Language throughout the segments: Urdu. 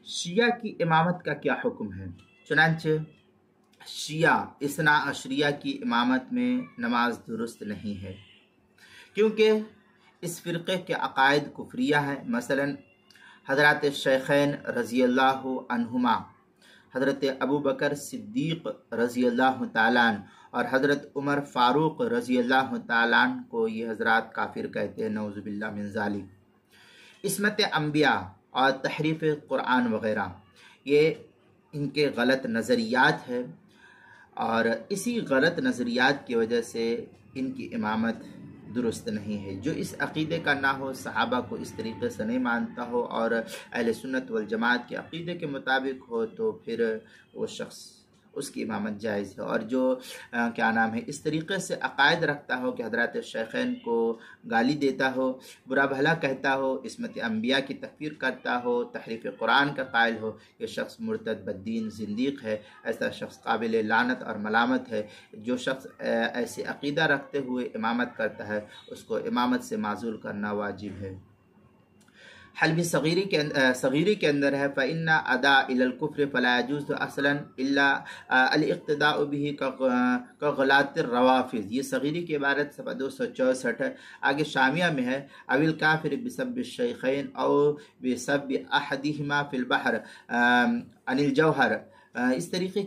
شیعہ کی امامت کا کیا حکم ہے؟ چنانچہ شیعہ اثنا عشریہ کی امامت میں نماز درست نہیں ہے، کیونکہ اس فرقے کے عقائد کفریہ ہے۔ مثلا حضرات شیخین رضی اللہ عنہما، حضرت ابو بکر صدیق رضی اللہ تعالیٰ عنہ اور حضرت عمر فاروق رضی اللہ تعالیٰ عنہ کو یہ حضرات کافر کہتے ہیں، نعوذ باللہ من ذالک۔ عصمت انبیاء اور تحریف قرآن وغیرہ یہ ان کے غلط نظریات ہے، اور اسی غلط نظریات کی وجہ سے ان کی امامت درست نہیں ہے۔ جو اس عقیدے کا نہ ہو، صحابہ کو اس طریقے سے نہیں مانتا ہو اور اہل سنت والجماعت کے عقیدے کے مطابق ہو، تو پھر وہ شخص اس کی امامت جائز ہے۔ اور جو اس طریقے سے عقائد رکھتا ہو کہ حضرات شیخین کو گالی دیتا ہو، برا بھلا کہتا ہو، عصمت انبیاء کی تکفیر کرتا ہو، تحریف قرآن کا قائل ہو، یہ شخص مرتد بددین زندیق ہے، ایسا شخص قابل لعنت اور ملامت ہے۔ جو شخص ایسے عقیدہ رکھتے ہوئے امامت کرتا ہے، اس کو امامت سے معزول کرنا واجب ہے۔ حلبی صغیری کے اندر ہے فَإِنَّ أَدَاءَ إِلَى الْكُفْرِ فَلَا يَجُوزُ أَصْلًا إِلَّا الْاِقْتِدَاءُ بِهِ كَغُلَاةِ الرَّوَافِضِ۔ یہ صغیری کی عبارت صفحہ 264 ہے۔ آگے شامیہ میں ہے أَوِ الْكَافِرِ بِسَبِّ الشَّيْخَيْنِ أَوْ بِسَبِّ أَحَدِهِمَا فِي الْبَحْرِ عَنِ الْجَوْهَرِ۔ اس طریقے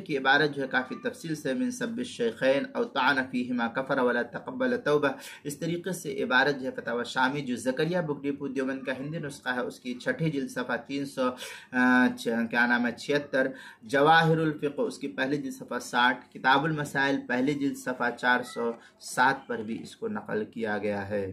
کی عبارت جو ہے کافی تفصیل سے من سب الشیخین او طعن فیہما کفر ولا تقبل توبہ، اس طریقے سے عبارت جو ہے فتاوی شامی جو زکریہ بک ڈپو دیوبند کا ہندی نسخہ ہے، اس کی چھٹی جلد صفحہ 376، جواہر الفقہ اس کی پہلی جلد صفحہ 60، کتاب المسائل پہلی جلد صفحہ 407 پر بھی اس کو نقل کیا گیا ہے۔